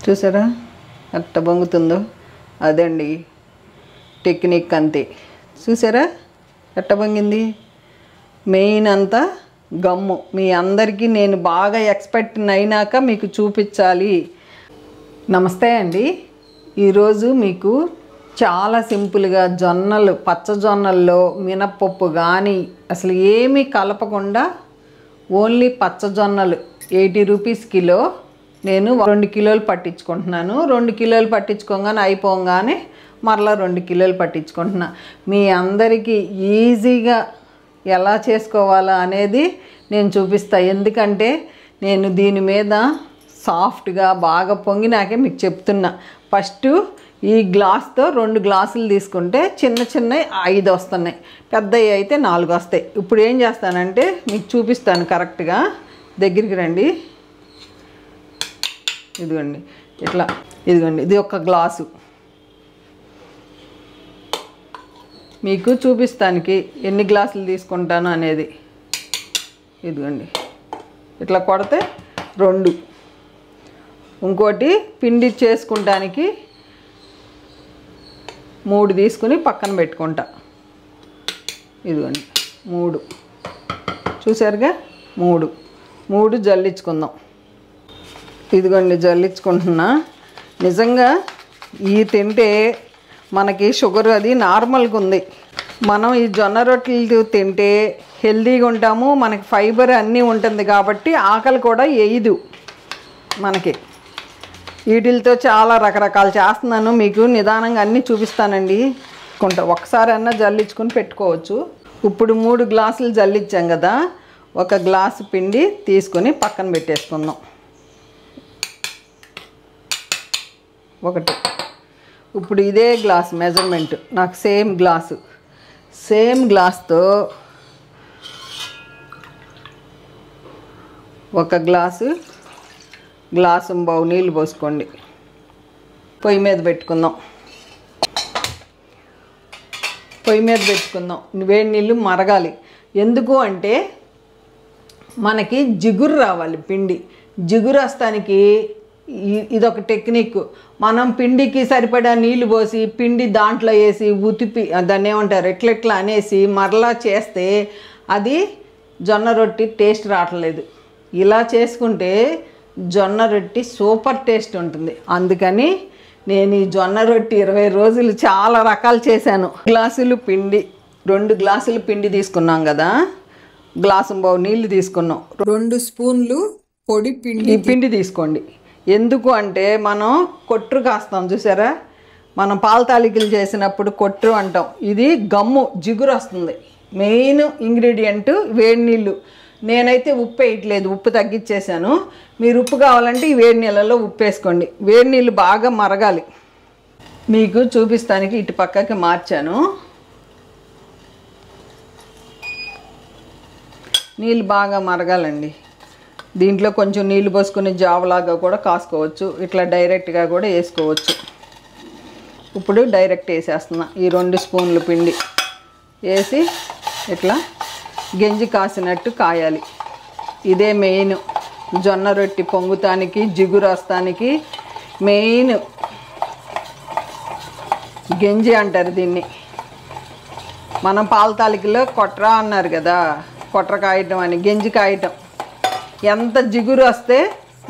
చూసారా ఎంత పొంగుతుందో? అదండి టెక్నిక్ అంతే. చూసారా ఎట్ట పొంగింది? మెయిన్ అంతా గమ్ము. మీ అందరికీ నేను బాగా ఎక్స్పెక్ట్ అయినాక మీకు చూపించాలి. నమస్తే అండి. ఈరోజు మీకు చాలా సింపుల్గా జొన్నలు, పచ్చ జొన్నల్లో మినప్పప్పు కానీ అసలు ఏమీ కలపకుండా ఓన్లీ పచ్చ జొన్నలు 80 రూపీస్ కిలో. నేను 2 కిలోలు పట్టించుకుంటున్నాను. 2 కిలోలు పట్టించుకోగానే అయిపోగానే మరలా 2 కిలోలు పట్టించుకుంటున్నా. మీ అందరికీ ఈజీగా ఎలా చేసుకోవాలా అనేది నేను చూపిస్తా. ఎందుకంటే నేను దీని మీద సాఫ్ట్గా బాగా పొంగినాకే మీకు చెప్తున్నా. ఫస్ట్ ఈ గ్లాస్తో 2 గ్లాసులు తీసుకుంటే చిన్న చిన్నవి 5 వస్తున్నాయి, పెద్దవి అయితే 4 వస్తాయి. ఇప్పుడు ఏం చేస్తానంటే మీకు చూపిస్తాను కరెక్ట్గా. దగ్గరికి రండి. ఇదిగోండి ఇట్లా, ఇదిగోండి ఇది ఒక గ్లాసు. మీకు చూపిస్తానికి ఎన్ని గ్లాసులు తీసుకుంటాను అనేది. ఇదిగోండి ఇట్లా కొడితే 2. ఇంకోటి పిండి చేసుకుంటానికి 3 తీసుకుని పక్కన పెట్టుకుంటా. ఇదిగోండి 3 చూసారుగా, 3 జల్లించుకుందాం. ఇదిగోండి జల్లించుకుంటున్నా. నిజంగా ఈ తింటే మనకి షుగర్ అది నార్మల్గా ఉంది. మనం ఈ జొన్న రొట్టెలు తింటే హెల్తీగా ఉంటాము, మనకి ఫైబర్ అన్నీ ఉంటుంది కాబట్టి ఆకలి కూడా వేయదు మనకి. వీటితో చాలా రకరకాలు చేస్తున్నాను, మీకు నిదానంగా అన్నీ చూపిస్తానండి. ఒకసారి అన్నా జల్లించుకొని పెట్టుకోవచ్చు. ఇప్పుడు 3 గ్లాసులు జల్లించాం కదా, 1 గ్లాసు పిండి తీసుకొని పక్కన పెట్టేసుకుందాం. 1. ఇప్పుడు ఇదే గ్లాస్ మెజర్మెంట్ నాకు సేమ్ గ్లాస్తో 1 గ్లాసు బావు నీళ్ళు పోసుకోండి. పొయ్యి మీద పెట్టుకుందాం. వేడి నీళ్ళు మరగాలి. ఎందుకు అంటే మనకి జిగురు రావాలి. పిండి జిగురు వస్తానికి ఇదొక టెక్నిక్. మనం పిండికి సరిపడా నీళ్ళు పోసి పిండి దాంట్లో వేసి ఉతిపి దాన్ని ఏమంటారు ఎట్లెట్లా అనేసి మరలా చేస్తే అది జొన్న రొట్టి టేస్ట్ రావట్లేదు. ఇలా చేసుకుంటే జొన్న రొట్టి సూపర్ టేస్ట్ ఉంటుంది. అందుకని నేను ఈ జొన్న రొట్టి 20 రోజులు చాలా రకాలు చేశాను. గ్లాసులు పిండి, 2 గ్లాసులు పిండి తీసుకున్నాం కదా, గ్లాసు బావు నీళ్ళు తీసుకున్నాం. 2 స్పూన్లు పొడి పిండి తీసుకోండి. ఎందుకు అంటే మనం కొట్టు కాస్తాం చూసారా, మనం పాల తాలికలు చేసినప్పుడు కొట్టు అంటాం. ఇది గమ్ము, జిగురు వస్తుంది. మెయిన్ ఇంగ్రీడియంట్ వేడి నీళ్ళు. నేనైతే ఉప్పు వేయట్లేదు, ఉప్పు తగ్గించేసాను. మీరు ఉప్పు కావాలంటే ఈ వేడి నీళ్ళలో ఉప్పు వేసుకోండి. వేడి నీళ్ళు బాగా మరగాలి. మీకు చూపిస్తానికి ఇటు పక్కకి మార్చాను. నీళ్ళు బాగా మరగాలండి. దీంట్లో కొంచెం నీళ్ళు పోసుకొని జావలాగా కూడా కాసుకోవచ్చు, ఇట్లా డైరెక్ట్గా కూడా వేసుకోవచ్చు. ఇప్పుడు డైరెక్ట్ వేసేస్తున్నా. ఈ 2 స్పూన్లు పిండి వేసి ఇట్లా గంజి కాసినట్టు కాయాలి. ఇదే మెయిన్ జొన్న రొట్టి పొంగుతానికి, జిగురు వస్తానికి మెయిన్ గంజి అంటారు దీన్ని. మనం పాల తాలికలో కొట్ర అన్నారు కదా, కొట్ర కాయటం అని, గంజి కాయటం. ఎంత జిగురు వస్తే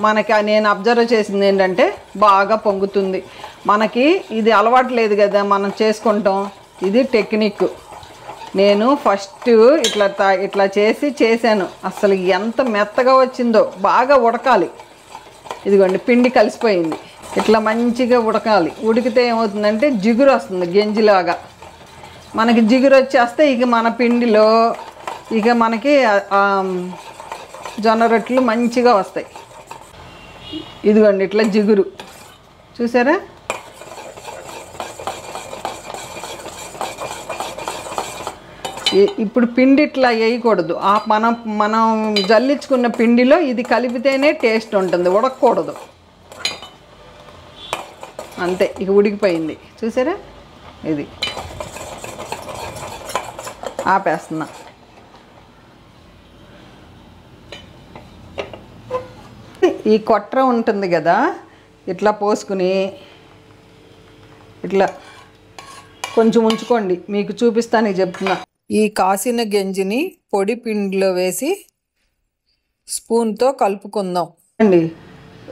మనకి నేను అబ్జర్వ్ చేసింది ఏంటంటే బాగా పొంగుతుంది. మనకి ఇది అలవాటు లేదు కదా మనం చేసుకుంటాం. ఇది టెక్నిక్. నేను ఫస్ట్ ఇట్లా చేశాను. అసలు ఎంత మెత్తగా వచ్చిందో. బాగా ఉడకాలి. ఇదిగోండి పిండి కలిసిపోయింది. ఇట్లా మంచిగా ఉడకాలి. ఉడికితే ఏమవుతుందంటే జిగురు వస్తుంది గంజిలాగా. మనకి జిగురు వచ్చేస్తే ఇక మన పిండిలో ఇక మనకి జొన్న రొట్టెలు మంచిగా వస్తాయి. ఇదిగోండి ఇట్లా జిగురు చూసారా. ఇప్పుడు పిండి ఇట్లా వేయకూడదు. మనం జల్లించుకున్న పిండిలో ఇది కలిపితేనే టేస్ట్ ఉంటుంది, ఉడకకూడదు. అంతే, ఇక ఉడికిపోయింది చూసారా. ఇది ఆపేస్తున్నా. ఈ కొట్ర ఉంటుంది కదా, ఇట్లా పోసుకుని ఇట్లా కొంచెం ఉంచుకోండి, మీకు చూపిస్తానికి చెప్తున్నా. ఈ కాసిన గంజిని పొడి పిండిలో వేసి స్పూన్తో కలుపుకుందాం అండి.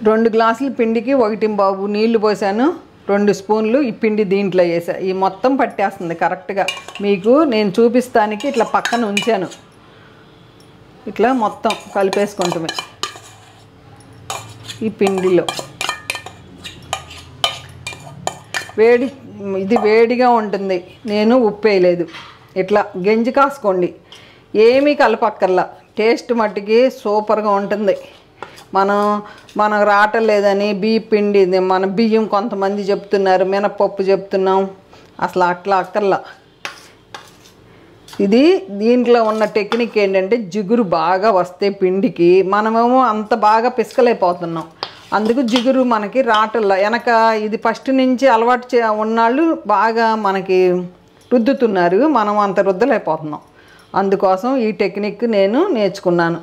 2 గ్లాసుల పిండికి 1.5 నీళ్లు పోసాను. 2 స్పూన్లు ఈ పిండి దీంట్లో వేసా. ఈ మొత్తం పట్టేస్తుంది కరెక్ట్గా. మీకు నేను చూపిస్తానికి ఇట్లా పక్కన ఉంచాను. ఇట్లా మొత్తం కలిపేసుకుంటామే ఈ పిండిలో. ఇది వేడిగా ఉంటుంది. నేను ఉప్పు వేయలేదు. ఇట్లా గంజి కాసుకోండి, ఏమీ కలపక్కర్లా. టేస్ట్ మట్టికి సూపర్గా ఉంటుంది. మనం రావట్లేదని బియ్యం పిండి, మన బియ్యం కొంతమంది చెప్తున్నారు, మినపప్పు చెప్తున్నాం. అసలు అట్లా అక్కర్లా. ఇది దీంట్లో ఉన్న టెక్నిక్ ఏంటంటే జిగురు బాగా వస్తే పిండికి, మనమేమో అంత బాగా పిసకలేకపోతున్నాం. అందుకు జిగురు మనకి రాటల్లా. వెనక ఇది ఫస్ట్ నుంచి అలవాటు ఉన్నాళ్ళు బాగా మనకి రుద్దుతున్నారు, మనం అంత రుద్దలేకపోతున్నాం. అందుకోసం ఈ టెక్నిక్ నేను నేర్చుకున్నాను.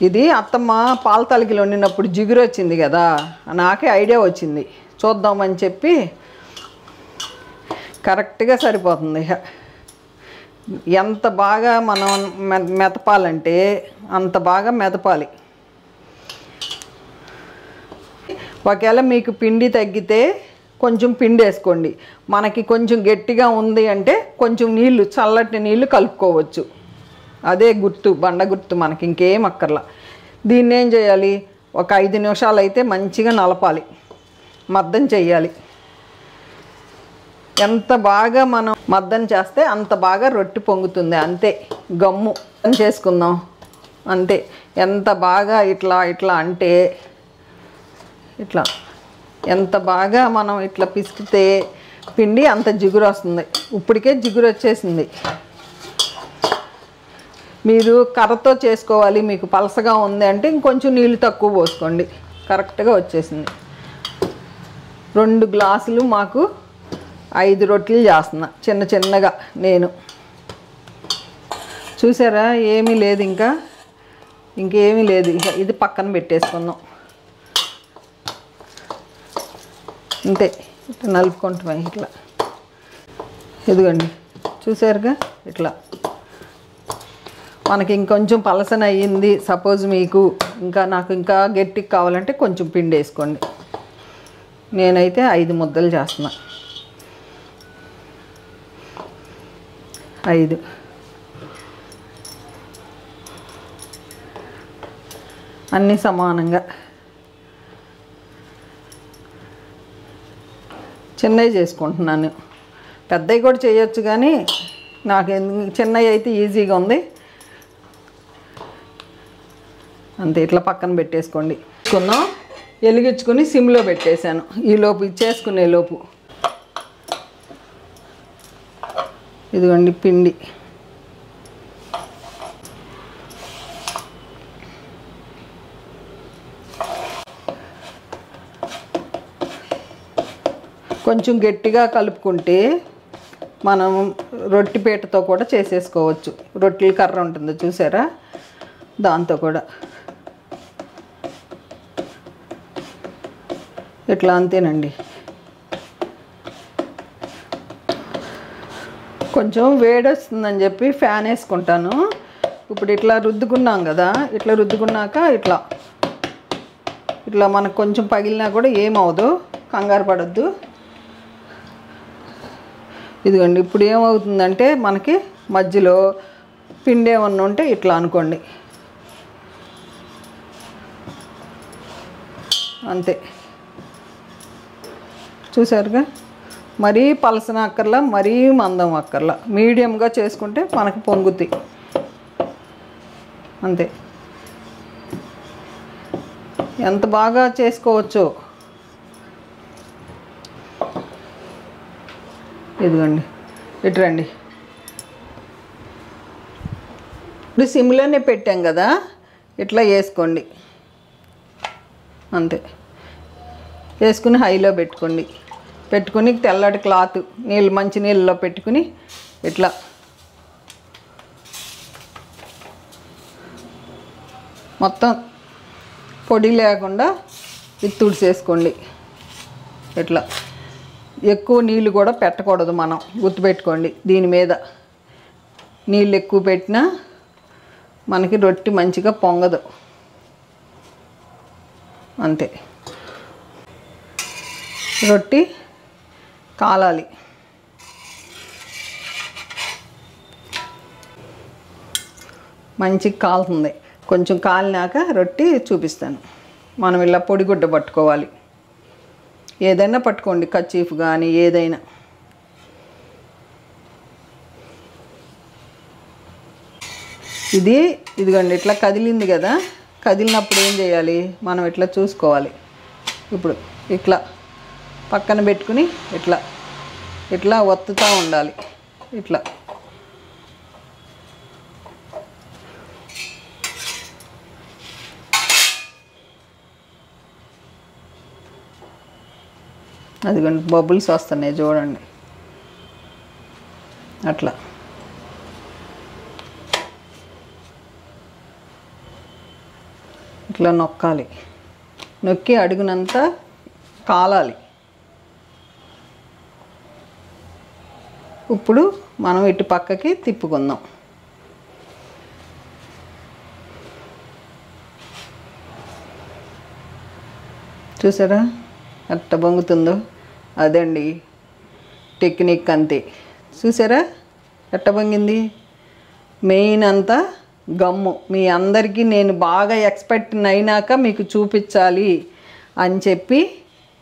ఇది అత్తమ్మ పాల తలికిలో వండినప్పుడు జిగురు వచ్చింది కదా, నాకే ఐడియా వచ్చింది, చూద్దామని చెప్పి. కరెక్ట్గా సరిపోతుంది. ఎంత బాగా మనం మెదపాలంటే అంత బాగా మెదపాలి. ఒకవేళ మీకు పిండి తగ్గితే కొంచెం పిండి వేసుకోండి. మనకి కొంచెం గట్టిగా ఉంది అంటే కొంచెం నీళ్ళు, చల్లటి నీళ్ళు కలుపుకోవచ్చు. అదే గుర్తు, బండ గుర్తు. మనకి ఇంకేం అక్కర్లా. దీన్ని ఏం చేయాలి, ఒక 5 నిమిషాలు అయితే మంచిగా నలపాలి, మద్దం చేయాలి. ఎంత బాగా మనం మద్దం చేస్తే అంత బాగా రొట్టె పొంగుతుంది. అంతే, గమ్ము చేసుకుందాం అంతే. ఎంత బాగా ఇట్లా ఇట్లా అంటే ఇట్లా ఎంత బాగా మనం ఇట్లా పిసికితే పిండి అంత జిగురు వస్తుంది. ఇప్పటికే జిగురు వచ్చేసింది. మీరు కర్రతో చేసుకోవాలి, మీకు పలసగా ఉంది అంటే ఇంకొంచెం నీళ్ళు తక్కువ పోసుకోండి. కరెక్ట్గా వచ్చేసింది. 2 గ్లాసులు మాకు 5 రొట్టెలు చేస్తున్నా చిన్న చిన్నగా నేను. చూసారా, ఏమీ లేదు, ఇంకేమీ లేదు. ఇది పక్కన పెట్టేసుకుందాం అంతే. ఇట్లా నలుపుకుంటాం ఇట్లా. ఇదిగోండి, చూసారుగా ఇట్లా. మనకి ఇంకొంచెం పలసన అయ్యింది సపోజ్, మీకు నాకు ఇంకా గట్టిగా కావాలంటే కొంచెం పిండి వేసుకోండి. నేనైతే 5 ముద్దలు చేస్తున్నా. 5 అన్నీ సమానంగా. చిన్నవి చేసుకుంటున్నాను, పెద్దవి కూడా చేయొచ్చు, కానీ నాకు చిన్నవి అయితే ఈజీగా ఉంది. అంతే, ఇట్లా పక్కన పెట్టేసుకోండి. వెలిగించుకుని సిమ్లో పెట్టేశాను. ఈలోపు చేసుకునే లోపు ఇదిగోండి పిండి. కొంచెం గట్టిగా కలుపుకుంటే మనం రొట్టె పీటతో కూడా చేసేసుకోవచ్చు. రొట్టెల కర్ర ఉంటుంది చూసారా, దాంతో కూడా ఇట్లా. అంతేనండి. కొంచెం వేడి వస్తుందని చెప్పి ఫ్యాన్ వేసుకుంటాను. ఇప్పుడు ఇట్లా రుద్దుకున్నాం కదా, ఇట్లా రుద్దుకున్నాక ఇట్లా ఇట్లా మనకు కొంచెం పగిలినా కూడా ఏమవుదు, కంగారు పడద్దు. ఇదిగోండి, ఇప్పుడు ఏమవుతుందంటే మనకి మధ్యలో పిండి ఏమన్నా ఉంటే ఇట్లా అనుకోండి అంతే. చూసారుగా, మరీ పలసన అక్కర్లా, మరీ మందం అక్కర్లా, మీడియంగా చేసుకుంటే మనకి పొంగుతాయి అంతే. ఎంత బాగా చేసుకోవచ్చో. ఇదిగోండి, ఇటు రండి. ఇప్పుడు సిమ్లోనే పెట్టాం కదా, ఇట్లా వేసుకోండి అంతే. వేసుకుని హైలో పెట్టుకుని తెల్లటి క్లాత్ మంచి నీళ్ళలో పెట్టుకుని ఇట్లా మొత్తం పొడి లేకుండా ఇది తుడిసేసుకోండి. ఇట్లా ఎక్కువ నీళ్ళు కూడా పెట్టకూడదు, మనం గుర్తుపెట్టుకోండి. దీని మీద నీళ్ళు ఎక్కువ పెట్టినా మనకి రొట్టె మంచిగా పొంగదు. అంతే. రొట్టె కాలాలి. మంచిగా కాలుతుంది. కొంచెం కాలినాక రొట్టె చూపిస్తాను. మనం ఇలా పొడిగుడ్డ పట్టుకోవాలి. ఏదైనా పట్టుకోండి, కర్చీఫ్ కానీ ఏదైనా. ఇదిగోండి ఇట్లా కదిలింది కదా, కదిలినప్పుడు ఏం చేయాలి, మనం ఇట్లా చూసుకోవాలి. ఇప్పుడు ఇట్లా పక్కన పెట్టుకుని ఇట్లా ఇట్లా ఒత్తుతూ ఉండాలి. ఇట్లా అదిగోండి బబుల్స్ వస్తున్నాయి చూడండి. అట్లా ఇట్లా నొక్కాలి. నొక్కి అడుగునంతా కాలాలి. ఇప్పుడు మనం ఇటు పక్కకి తిప్పుకుందాం. చూసారా ఎట్ట పొంగుతుందో? అదండి టెక్నిక్, అంతే. చూసారా ఎట్ట పొంగింది? మెయిన్ అంతా గమ్ము. మీ అందరికీ నేను బాగా ఎక్స్పర్ట్ అయినాక మీకు చూపించాలి అని చెప్పి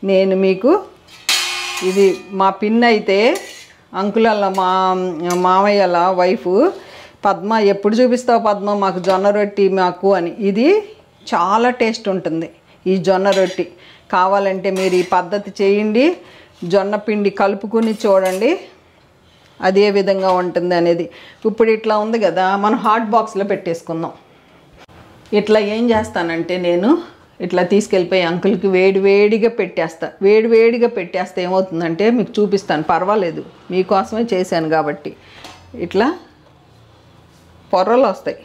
నేను మీకు ఇది మా పిన్ అయితే అంకులల్ల మామయ్యల వైఫ్ పద్మ, ఎప్పుడు చూపిస్తావు పద్మ మాకు జొన్న రొట్టి మాకు అని. ఇది చాలా టేస్ట్ ఉంటుంది ఈ జొన్న రొట్టి. కావాలంటే మీరు ఈ పద్ధతి చేయండి, జొన్న పిండి కలుపుకుని చూడండి అదే విధంగా ఉంటుంది అనేది. ఇప్పుడు ఇట్లా ఉంది కదా, మనం హాట్ బాక్స్లో పెట్టేసుకుందాం. ఇట్లా ఏం చేస్తానంటే నేను ఇట్లా తీసుకెళ్ళిపోయి అంకుల్కి వేడివేడిగా పెట్టేస్తా. వేడివేడిగా పెట్టేస్తే ఏమవుతుందంటే మీకు చూపిస్తాను, పర్వాలేదు మీకోసమే చేశాను కాబట్టి. ఇట్లా పొర్రలు వస్తాయి.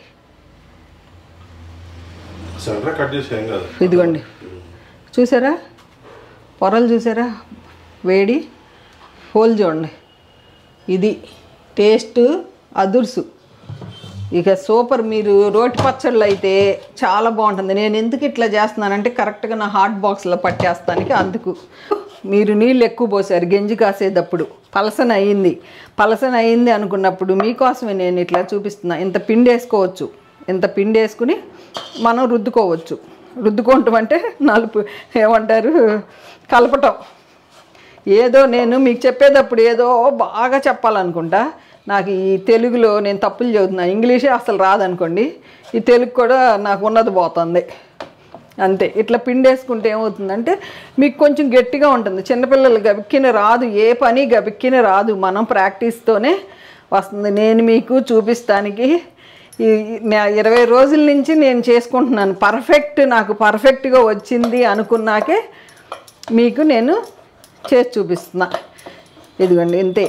ఇదిగోండి చూసారా పొరలు, చూసారా వేడి హోల్ చూడండి. ఇది టేస్ట్ అదుర్సు, ఇక సూపర్. మీరు రోటి పచ్చళ్ళు అయితే చాలా బాగుంటుంది. నేను ఎందుకు ఇట్లా చేస్తున్నానంటే కరెక్ట్గా నా హాట్ బాక్స్లో పట్టేస్తానికి. అందుకు మీరు నీళ్ళు ఎక్కువ పోసారు గెంజి కాసేటప్పుడు, పలసన అయ్యింది అనుకున్నప్పుడు మీకోసమే నేను ఇట్లా చూపిస్తున్నా. ఇంత పిండి వేసుకోవచ్చు, ఇంత పిండి వేసుకుని మనం రుద్దుకోవచ్చు. రుద్దుకోవటం అంటే నలుపు ఏమంటారు, కలపటం. ఏదో నేను మీకు చెప్పేటప్పుడు ఏదో బాగా చెప్పాలనుకుంటా. నాకు ఈ తెలుగులో నేను తప్పులు చదువుతున్నాను, ఇంగ్లీషే అసలు రాదనుకోండి, ఈ తెలుగు కూడా నాకు ఉన్నది పోతుంది అంతే. ఇట్లా పిండి వేసుకుంటే ఏమవుతుందంటే మీకు కొంచెం గట్టిగా ఉంటుంది. చిన్నపిల్లలు గబిక్కిన రాదు, ఏ పని గబిక్కిన రాదు, మనం ప్రాక్టీస్తోనే వస్తుంది. నేను మీకు చూపిస్తానికి 20 రోజుల నుంచి నేను చేసుకుంటున్నాను. నాకు పర్ఫెక్ట్గా వచ్చింది అనుకున్నాకే మీకు నేను చేసి చూపిస్తున్నా. ఇదిగోండి ఇంతే.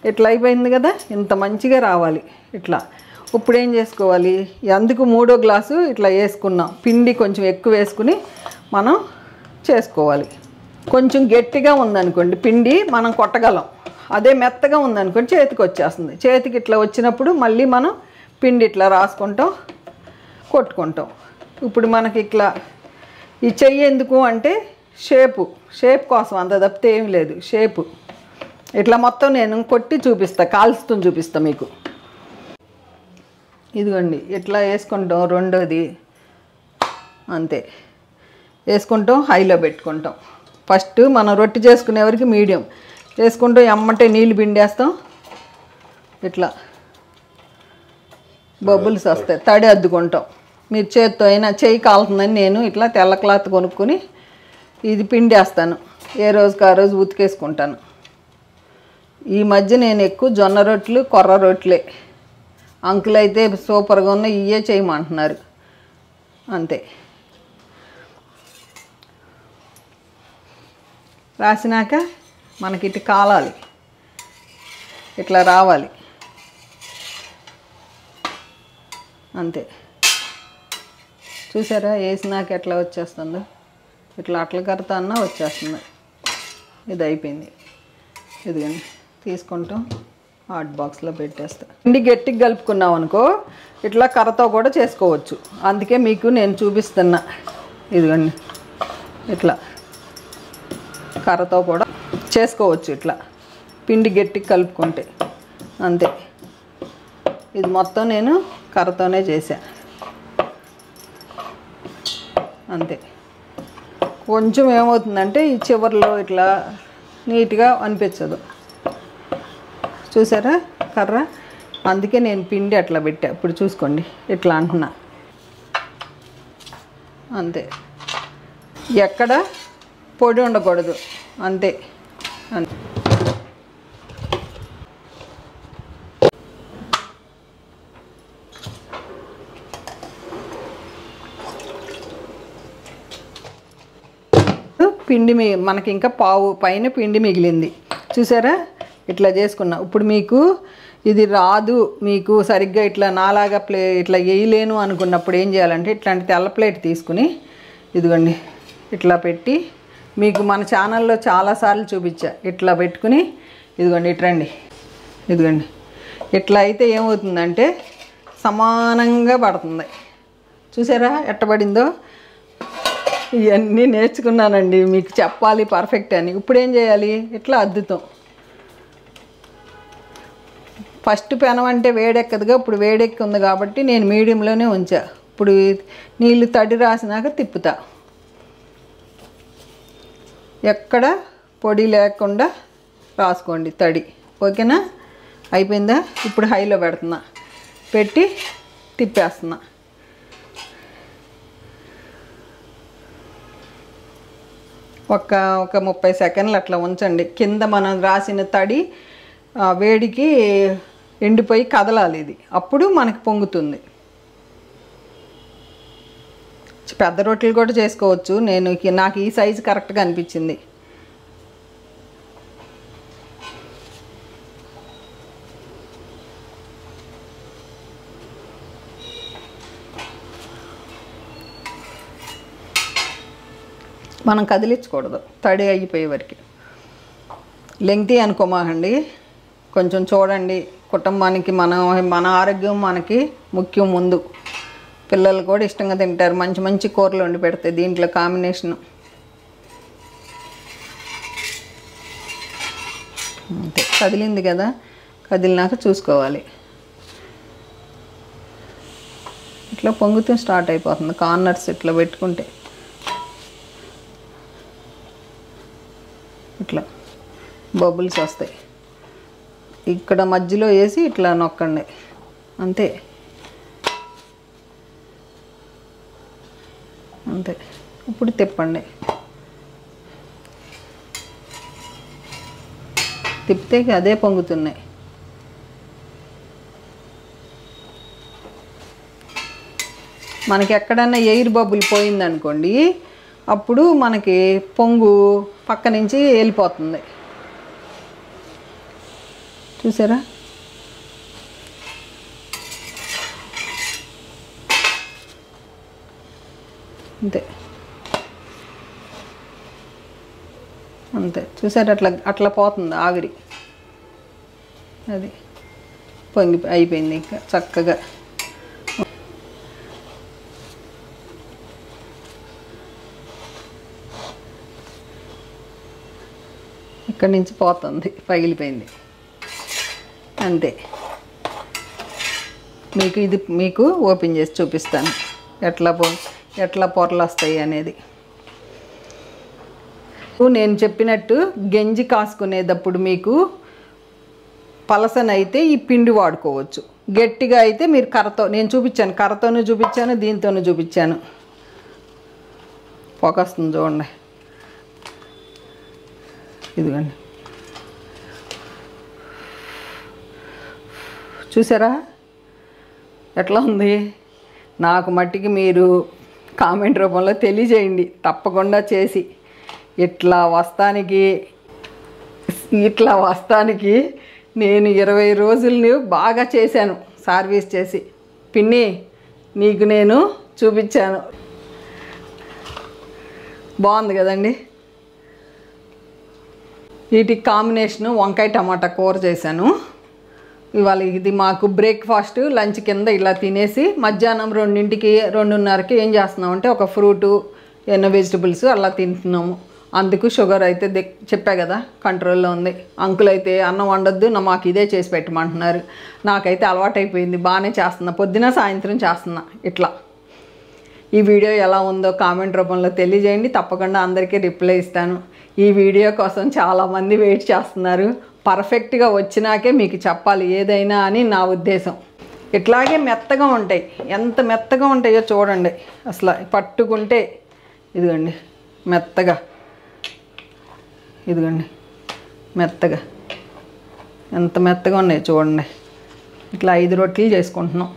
ఇట్లా అయిపోయింది కదా, ఇంత మంచిగా రావాలి ఇట్లా. ఇప్పుడు ఏం చేసుకోవాలి, అందుకు 3వ గ్లాసు ఇట్లా వేసుకున్నాం. పిండి కొంచెం ఎక్కువ వేసుకుని మనం చేసుకోవాలి. కొంచెం గట్టిగా ఉందనుకోండి పిండి మనం కొట్టగలం, అదే మెత్తగా ఉందనుకోండి చేతికి వచ్చేస్తుంది. చేతికి ఇట్లా వచ్చినప్పుడు మళ్ళీ మనం పిండి ఇట్లా రాసుకుంటాం, కొట్టుకుంటాం. ఇప్పుడు మనకి ఇట్లా ఈ చెయ్యి ఎందుకు అంటే షేప్ కోసం, అంత తప్పితే ఏమి లేదు. షేపు ఇట్లా మొత్తం నేను కొట్టి చూపిస్తా, కాల్చుతూ చూపిస్తా మీకు. ఇదిగోండి ఇట్లా వేసుకుంటాం. రెండోది అంతే వేసుకుంటాం, హైలో పెట్టుకుంటాం. ఫస్ట్ మనం రొట్టె చేసుకునేవరకు మీడియం వేసుకుంటాం, ఎమ్మటే నీళ్ళు పిండేస్తాం. ఇట్లా బబుల్స్ వస్తాయి, తడి అద్దుకుంటాం. మీరు చేత్తో అయినా, చేయి కాలుతుందని నేను ఇట్లా తెల్ల క్లాత్ కొనుక్కొని ఇది పిండేస్తాను. ఏ రోజుకి ఆ రోజు ఉతికేసుకుంటాను. ఈ మధ్య నేను ఎక్కువ జొన్న రొట్టెలు, కొర్ర రొట్టెలే. అంకుల్ అయితే సూపర్గా ఉన్నాయి, ఇవే చేయమంటున్నారు అంతే. రాసినాక మనకి ఇటు కాలాలి, ఇట్లా రావాలి అంతే. చూసారా వేసినాక ఎట్లా వచ్చేస్తుందో? ఇట్లా అట్ల కరత అన్నా వచ్చేస్తుంది. ఇది అయిపోయింది. ఇదిగండి తీసుకుంటాం, హాట్ బాక్స్లో పెట్టేస్తా. పిండి గట్టిగా కలుపుకున్నాం అనుకో ఇట్లా కర్రతో కూడా చేసుకోవచ్చు. అందుకే మీకు నేను చూపిస్తున్నా. ఇదిగండి ఇట్లా కర్రతో కూడా చేసుకోవచ్చు. ఇట్లా పిండి గట్టిగా కలుపుకుంటే అంతే. ఇది మొత్తం నేను కర్రతోనే చేశా అంతే. కొంచెం ఏమవుతుందంటే ఈ చివర్లో ఇట్లా నీట్గా అనిపించదు. చూసారా కర్ర? అందుకే నేను పిండి అట్లా పెట్టా. ఇప్పుడు చూసుకోండి ఇట్లా అంటున్నా అంతే. ఎక్కడ పొడి ఉండకూడదు అంతే. అంతే పిండి మనకి ఇంకా పావు పైన పిండి మిగిలింది. చూసారా ఇట్లా చేసుకున్నా. ఇప్పుడు మీకు ఇది రాదు, మీకు సరిగ్గా ఇట్లా నాలాగా ఇట్లా వేయలేను అనుకున్నప్పుడు ఏం చేయాలంటే ఇట్లాంటి తెల్ల ప్లేట్ తీసుకుని ఇదిగోండి ఇట్లా పెట్టి, మీకు మన ఛానల్లో చాలాసార్లు చూపించా. ఇట్లా పెట్టుకుని ఇదిగోండి ఇట్రండి, ఇదిగోండి ఇట్లా అయితే ఏమవుతుందంటే సమానంగా పడుతుంది. చూసారా ఎట్టబడిందో? ఇవన్నీ నేర్చుకున్నానండి, మీకు చెప్పాలి పర్ఫెక్ట్ అని. ఇప్పుడు ఏం చేయాలి? ఇట్లా అద్దుతాం. ఫస్ట్ పెనం అంటే వేడెక్కదుగా, ఇప్పుడు వేడెక్కి ఉంది కాబట్టి నేను మీడియంలోనే ఉంచా. ఇప్పుడు నీళ్ళు తడి రాసినాక తిప్పుతా. ఎక్కడ పొడి లేకుండా రాసుకోండి తడి. ఓకేనా? అయిపోయిందా? ఇప్పుడు హైలో పెడుతున్నా, పెట్టి తిప్పేస్తున్నా. ఒక 30 సెకండ్లు అట్లా ఉంచండి. కింద మనం రాసిన తడి వేడికి ఎండిపోయి కదలాలి. ఇది అప్పుడు మనకి పొంగుతుంది. పెద్ద రొట్టెలు కూడా చేసుకోవచ్చు. నాకు ఈ సైజు కరెక్ట్గా అనిపించింది. మనం కదిలించకూడదు తడి అయిపోయే వరకు. లెంగ్తీ అనుకోమాకండి, కొంచెం చూడండి. కుటుంబానికి మన ఆరోగ్యం మనకి ముఖ్యం. ముందు పిల్లలు కూడా ఇష్టంగా తింటారు. మంచి మంచి కూరలు వండి పెడితే దీంట్లో కాంబినేషను అంతే. కదిలింది కదా, కదిలినాక చూసుకోవాలి. ఇట్లా పొంగుతూ స్టార్ట్ అయిపోతుంది. కార్నర్స్ ఇట్లా పెట్టుకుంటే ఇట్లా బబుల్స్ వస్తాయి. ఇక్కడ మధ్యలో వేసి ఇట్లా నొక్కండి అంతే. అంతే. ఇప్పుడు తిప్పండి. తిప్పితే అదే పొంగుతున్నాయి. మనకి ఎక్కడన్నా ఎయిర్ బబుల్ పోయిందనుకోండి, అప్పుడు మనకి పొంగు పక్క నుంచి వెళ్ళిపోతుంది. చూసారా? అంతే అంతే. చూసారా? అట్లా పోతుంది ఆవిరి. అది పొంగి అయిపోయింది. ఇంకా చక్కగా ఇక్కడి నుంచి పోతుంది, పగిలిపోయింది అంతే. మీకు ఓపెన్ చేసి చూపిస్తాను ఎట్లా పొరలు వస్తాయి అనేది. నేను చెప్పినట్టు గంజి కాసుకునేటప్పుడు మీకు పలసనైతే ఈ పిండి వాడుకోవచ్చు. గట్టిగా అయితే మీరు కర్రతో, నేను చూపించాను, కర్రతోనూ చూపించాను, దీంతోనూ చూపించాను. పొగొస్తుంది చూడండి. ఇదిగోండి చూసారా ఎట్లా ఉంది? నాకు మట్టికి మీరు కామెంట్ రూపంలో తెలియజేయండి తప్పకుండా. చేసి ఇట్లా వస్తానికి నేను 20 రోజుల్ని బాగా చేశాను సర్వీస్ చేసి. పిన్ని నీకు నేను చూపించాను. బాగుంది కదండి. వీటికి కాంబినేషను వంకాయ టమాటా కూర చేశాను ఇవాళ. ఇది మాకు బ్రేక్ఫాస్ట్ లంచ్ కింద ఇలా తినేసి మధ్యాహ్నం 2ంటికి 2:30కి ఏం చేస్తున్నామంటే ఒక ఫ్రూటు ఎన్నో వెజిటబుల్స్ అలా తింటున్నాము. అందుకు షుగర్ అయితే చెప్పా కదా కంట్రోల్లో ఉంది. అంకుల్ అయితే అన్నం వండొద్దు మాకు ఇదే చేసి పెట్టమంటున్నారు. నాకైతే అలవాటైపోయింది, బాగానే చేస్తున్నా, పొద్దున సాయంత్రం చేస్తున్నా ఇట్లా. ఈ వీడియో ఎలా ఉందో కామెంట్ రూపంలో తెలియజేయండి, తప్పకుండా అందరికీ రిప్లై ఇస్తాను. ఈ వీడియో కోసం చాలామంది వెయిట్ చేస్తున్నారు. పర్ఫెక్ట్గా వచ్చినాకే మీకు చెప్పాలి ఏదైనా అని నా ఉద్దేశం. ఇట్లాగే మెత్తగా ఉంటాయి, ఎంత మెత్తగా ఉంటాయో చూడండి. అసలు పట్టుకుంటే ఇదిగోండి మెత్తగా, ఇదిగోండి మెత్తగా, ఎంత మెత్తగా ఉన్నాయి చూడండి. ఇట్లా 5 రొట్టెలు చేసుకుంటున్నాం.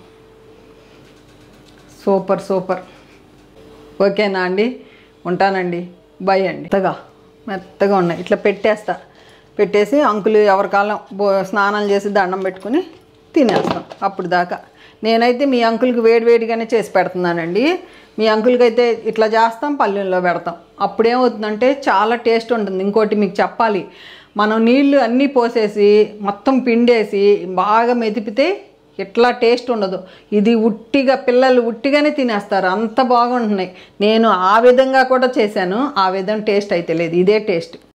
Super super. ఓకేనా అండి, ఉంటానండి, బై అండి. మెత్తగా ఉన్నాయి. ఇట్లా పెట్టేసి అంకులు ఎవరికాలం స్నానాలు చేసి దండం పెట్టుకుని తినేస్తాం. అప్పుడు దాకా నేనైతే మీ అంకుల్కి వేడివేడిగానే చేసి పెడుతున్నానండి. మీ అంకుల్కి అయితే ఇట్లా చేస్తాం, పల్లెల్లో పెడతాం. అప్పుడేమవుతుందంటే చాలా టేస్ట్ ఉంటుంది. ఇంకోటి మీకు చెప్పాలి, మనం నీళ్ళు అన్నీ పోసేసి మొత్తం పిండేసి బాగా మెదిపితే ఇట్లా టేస్ట్ ఉండదు. ఇది ఉట్టిగా పిల్లలు ఉట్టిగానే తినేస్తారు, అంత బాగుంటున్నాయి. నేను ఆ విధంగా కూడా చేశాను, ఆ విధంగా టేస్ట్ అయితే లేదు, ఇదే టేస్ట్.